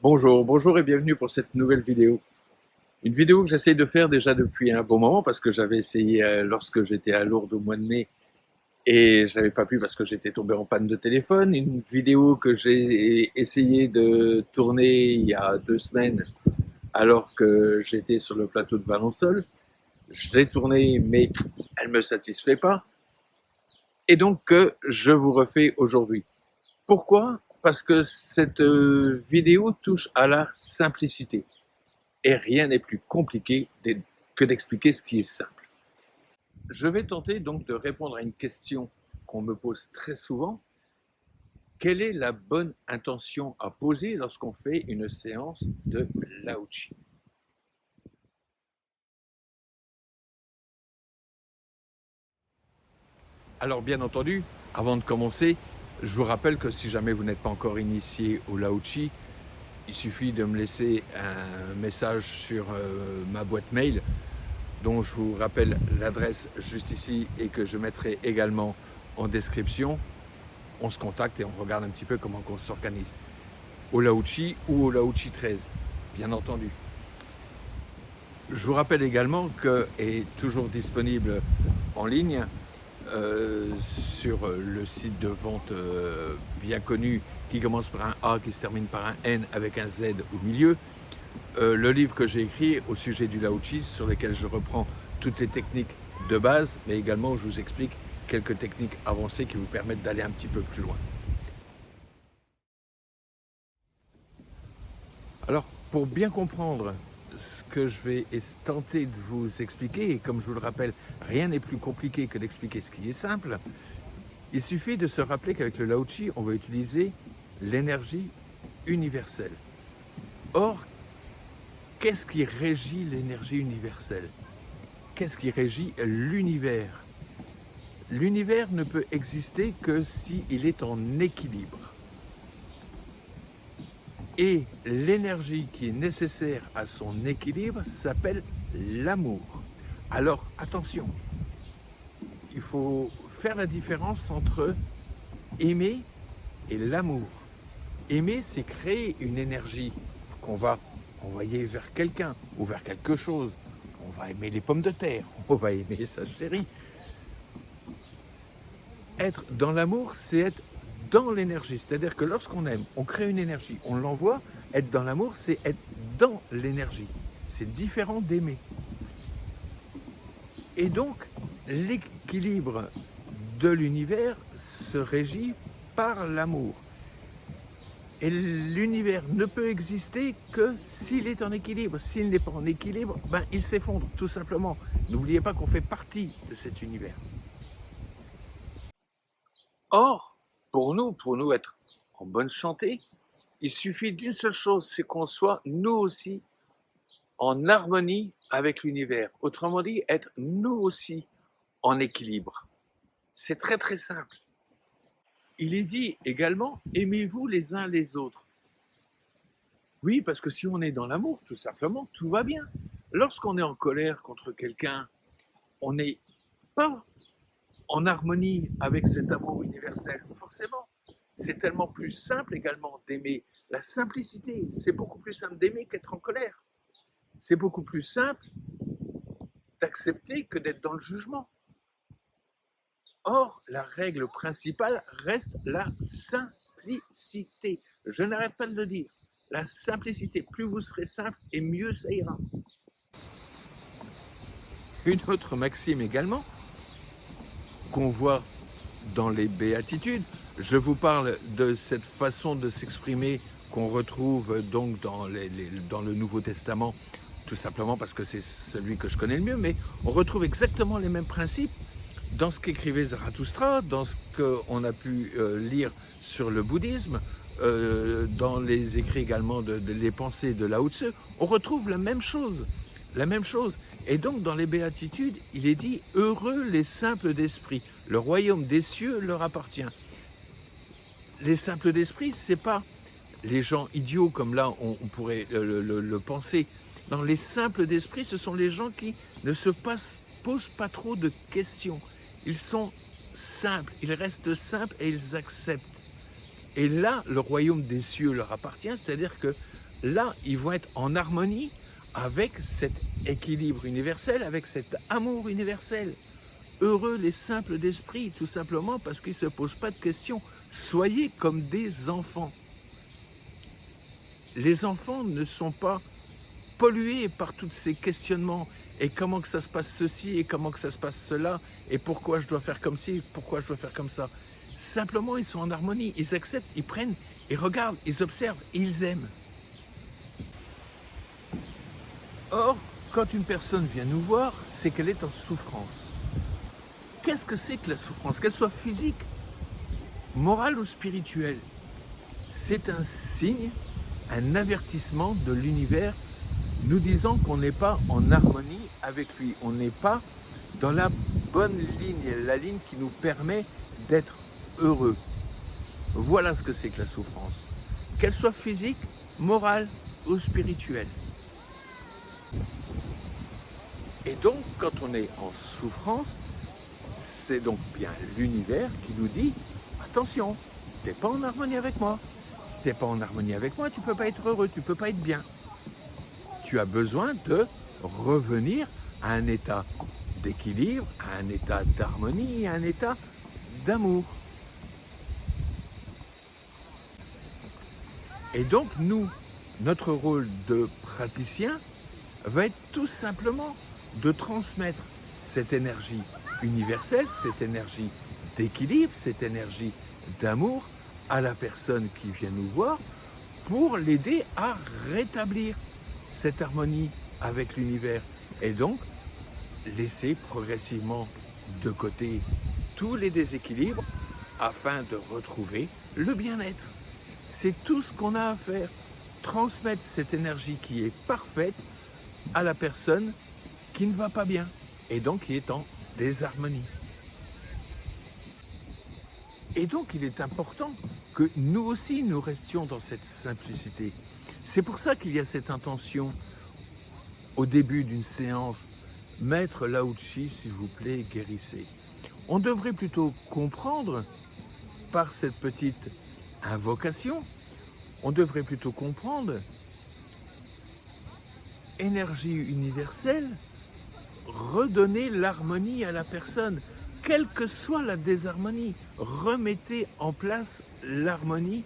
Bonjour et bienvenue pour cette nouvelle vidéo. Une vidéo que j'essaye de faire déjà depuis un bon moment parce que j'avais essayé lorsque j'étais à Lourdes au mois de mai et j'avais pas pu parce que j'étais tombé en panne de téléphone. Une vidéo que j'ai essayé de tourner il y a 2 semaines alors que j'étais sur le plateau de Valençol. Je l'ai tournée mais elle me satisfait pas et donc je vous refais aujourd'hui. Pourquoi? Parce que cette vidéo touche à la simplicité. Et rien n'est plus compliqué que d'expliquer ce qui est simple. Je vais tenter donc de répondre à une question qu'on me pose très souvent. Quelle est la bonne intention à poser lorsqu'on fait une séance de Lao Chi? Alors bien entendu, avant de commencer, je vous rappelle que si jamais vous n'êtes pas encore initié au Lao Chi, il suffit de me laisser un message sur ma boîte mail dont je vous rappelle l'adresse juste ici et que je mettrai également en description. On se contacte et on regarde un petit peu comment on s'organise. Au Lao Chi ou au Lao Chi 13, bien entendu. Je vous rappelle également que est toujours disponible en ligne sur le site de vente bien connu qui commence par un A, qui se termine par un N avec un Z au milieu. Le livre que j'ai écrit au sujet du Lao Chi, sur lequel je reprends toutes les techniques de base, mais également je vous explique quelques techniques avancées qui vous permettent d'aller un petit peu plus loin. Alors, pour bien comprendre ce que je vais tenter de vous expliquer, et comme je vous le rappelle, rien n'est plus compliqué que d'expliquer ce qui est simple, il suffit de se rappeler qu'avec le Lao Chi, on va utiliser l'énergie universelle. Or, qu'est-ce qui régit l'énergie universelle? Qu'est-ce qui régit l'univers? L'univers ne peut exister que s'il est en équilibre. Et l'énergie qui est nécessaire à son équilibre s'appelle l'amour. Alors attention, il faut faire la différence entre aimer et l'amour. Aimer, c'est créer une énergie qu'on va envoyer vers quelqu'un ou vers quelque chose. On va aimer les pommes de terre, on va aimer sa chérie. Être dans l'amour, c'est être dans l'énergie. C'est-à-dire que lorsqu'on aime, on crée une énergie, on l'envoie. Être dans l'amour, c'est être dans l'énergie. C'est différent d'aimer. Et donc, l'équilibre de l'univers se régit par l'amour. Et l'univers ne peut exister que s'il est en équilibre. S'il n'est pas en équilibre, il s'effondre, tout simplement. N'oubliez pas qu'on fait partie de cet univers. Or, pour nous être en bonne santé, il suffit d'une seule chose, c'est qu'on soit nous aussi en harmonie avec l'univers. Autrement dit, être nous aussi en équilibre. C'est très très simple. Il est dit également, aimez-vous les uns les autres. Oui, parce que si on est dans l'amour, tout simplement, tout va bien. Lorsqu'on est en colère contre quelqu'un, on n'est pas en harmonie avec cet amour universel, forcément. C'est tellement plus simple également d'aimer. La simplicité, c'est beaucoup plus simple d'aimer qu'être en colère. C'est beaucoup plus simple d'accepter que d'être dans le jugement. Or, la règle principale reste la simplicité. Je n'arrête pas de le dire. La simplicité, plus vous serez simple et mieux ça ira. Une autre maxime également, qu'on voit dans les béatitudes, je vous parle de cette façon de s'exprimer qu'on retrouve donc dans le Nouveau Testament, tout simplement parce que c'est celui que je connais le mieux, mais on retrouve exactement les mêmes principes dans ce qu'écrivait Zarathustra, dans ce qu'on a pu lire sur le bouddhisme, dans les écrits également les pensées de Lao Tzu, on retrouve la même chose. La même chose. Et donc, dans les béatitudes, il est dit « Heureux les simples d'esprit, le royaume des cieux leur appartient ». Les simples d'esprit, ce n'est pas les gens idiots, comme là on pourrait le penser. Non, les simples d'esprit, ce sont les gens qui ne se posent pas trop de questions. Ils sont simples, ils restent simples et ils acceptent. Et là, le royaume des cieux leur appartient, c'est-à-dire que là, ils vont être en harmonie avec cet équilibre universel, avec cet amour universel. Heureux les simples d'esprit, tout simplement parce qu'ils ne se posent pas de questions. Soyez comme des enfants. Les enfants ne sont pas pollués par tous ces questionnements. Et comment que ça se passe ceci, et comment que ça se passe cela, et pourquoi je dois faire comme ci, pourquoi je dois faire comme ça. Simplement, ils sont en harmonie, ils acceptent, ils prennent, ils regardent, ils observent, et ils aiment. Or, quand une personne vient nous voir, c'est qu'elle est en souffrance. Qu'est-ce que c'est que la souffrance? Qu'elle soit physique, morale ou spirituelle, c'est un signe, un avertissement de l'univers nous disant qu'on n'est pas en harmonie avec lui, on n'est pas dans la bonne ligne, la ligne qui nous permet d'être heureux. Voilà ce que c'est que la souffrance, qu'elle soit physique, morale ou spirituelle. Et donc, quand on est en souffrance, c'est donc bien l'univers qui nous dit « Attention, tu n'es pas en harmonie avec moi. Si tu n'es pas en harmonie avec moi, tu ne peux pas être heureux, tu ne peux pas être bien. Tu as besoin de revenir à un état d'équilibre, à un état d'harmonie, à un état d'amour. » Et donc, nous, notre rôle de praticien va être tout simplement de transmettre cette énergie universelle, cette énergie d'équilibre, cette énergie d'amour à la personne qui vient nous voir pour l'aider à rétablir cette harmonie avec l'univers et donc laisser progressivement de côté tous les déséquilibres afin de retrouver le bien-être. C'est tout ce qu'on a à faire, transmettre cette énergie qui est parfaite à la personne qui ne va pas bien et donc qui est en désharmonie. Et donc il est important que nous aussi nous restions dans cette simplicité. C'est pour ça qu'il y a cette intention au début d'une séance, Maître Lao Tzu, s'il vous plaît, guérissez. On devrait plutôt comprendre par cette petite invocation, on devrait plutôt comprendre énergie universelle, redonner l'harmonie à la personne, quelle que soit la désharmonie, remettez en place l'harmonie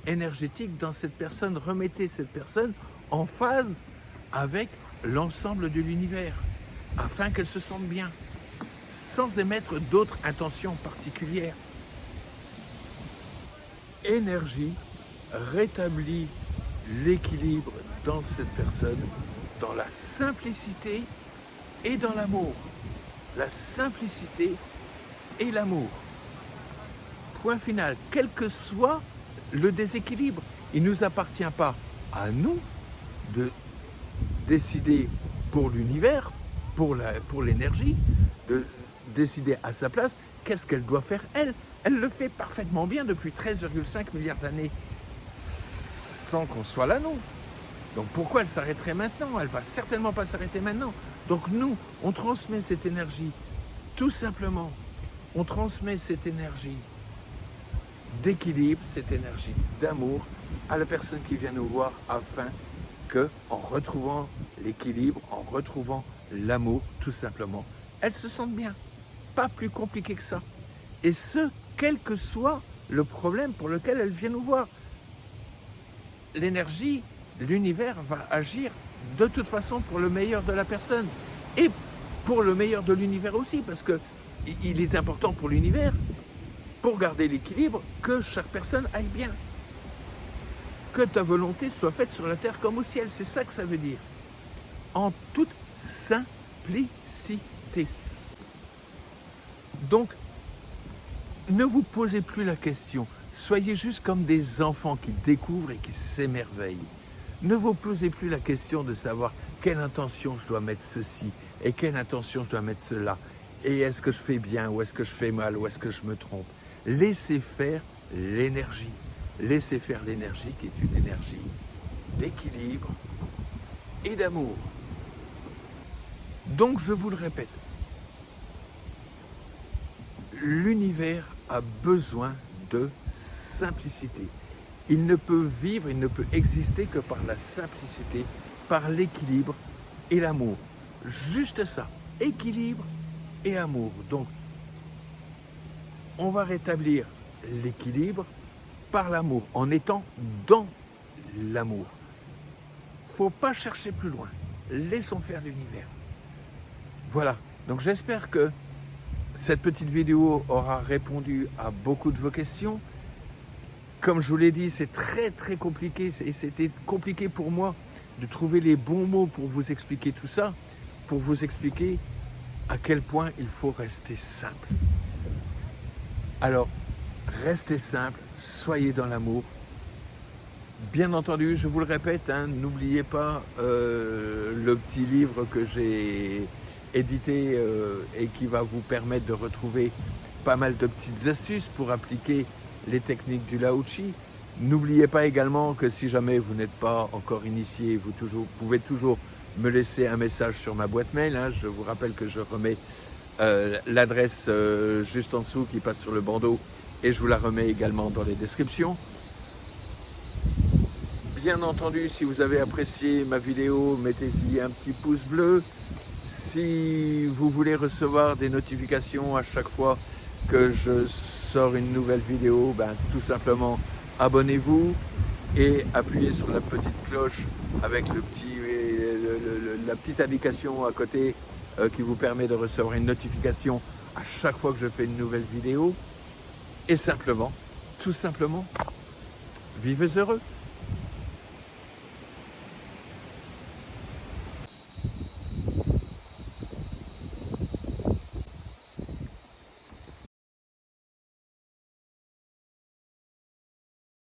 énergétique dans cette personne, remettez cette personne en phase avec l'ensemble de l'univers, afin qu'elle se sente bien, sans émettre d'autres intentions particulières. Énergie rétablit l'équilibre dans cette personne, dans la simplicité et dans l'amour. La simplicité et l'amour. Point final. Quel que soit le déséquilibre, il ne nous appartient pas à nous de décider pour l'univers, pour l'énergie, de décider à sa place qu'est-ce qu'elle doit faire elle. Elle le fait parfaitement bien depuis 13,5 milliards d'années sans qu'on soit là, nous. Donc pourquoi elle s'arrêterait maintenant? Elle ne va certainement pas s'arrêter maintenant. Donc nous, on transmet cette énergie, tout simplement. On transmet cette énergie d'équilibre, cette énergie d'amour à la personne qui vient nous voir afin que, en retrouvant l'équilibre, en retrouvant l'amour, tout simplement, elle se sente bien. Pas plus compliqué que ça. Et ce, quel que soit le problème pour lequel elle vient nous voir. L'énergie, l'univers va agir de toute façon pour le meilleur de la personne et pour le meilleur de l'univers aussi, parce qu'il est important pour l'univers, pour garder l'équilibre, que chaque personne aille bien. Que ta volonté soit faite sur la terre comme au ciel, c'est ça que ça veut dire. En toute simplicité. Donc, ne vous posez plus la question. Soyez juste comme des enfants qui découvrent et qui s'émerveillent. Ne vous posez plus la question de savoir quelle intention je dois mettre ceci et quelle intention je dois mettre cela. Et est-ce que je fais bien ou est-ce que je fais mal ou est-ce que je me trompe? Laissez faire l'énergie. Laissez faire l'énergie qui est une énergie d'équilibre et d'amour. Donc je vous le répète, l'univers a besoin de simplicité. Il ne peut vivre, il ne peut exister que par la simplicité, par l'équilibre et l'amour. Juste ça, équilibre et amour. Donc, on va rétablir l'équilibre par l'amour, en étant dans l'amour. Faut pas chercher plus loin. Laissons faire l'univers. Voilà. Donc j'espère que cette petite vidéo aura répondu à beaucoup de vos questions. Comme je vous l'ai dit, c'est très compliqué. C'était compliqué pour moi de trouver les bons mots pour vous expliquer tout ça, pour vous expliquer à quel point il faut rester simple. Alors, restez simple, soyez dans l'amour. Bien entendu, je vous le répète, hein, n'oubliez pas le petit livre que j'ai édité et qui va vous permettre de retrouver pas mal de petites astuces pour appliquer les techniques du Lao Chi. N'oubliez pas également que si jamais vous n'êtes pas encore initié, vous pouvez toujours me laisser un message sur ma boîte mail. Hein. Je vous rappelle que je remets l'adresse juste en dessous qui passe sur le bandeau et je vous la remets également dans les descriptions. Bien entendu, si vous avez apprécié ma vidéo, mettez-y un petit pouce bleu. Si vous voulez recevoir des notifications à chaque fois que je sors une nouvelle vidéo, tout simplement abonnez-vous et appuyez sur la petite cloche avec la petite indication à côté qui vous permet de recevoir une notification à chaque fois que je fais une nouvelle vidéo. Et simplement, tout simplement, vivez heureux.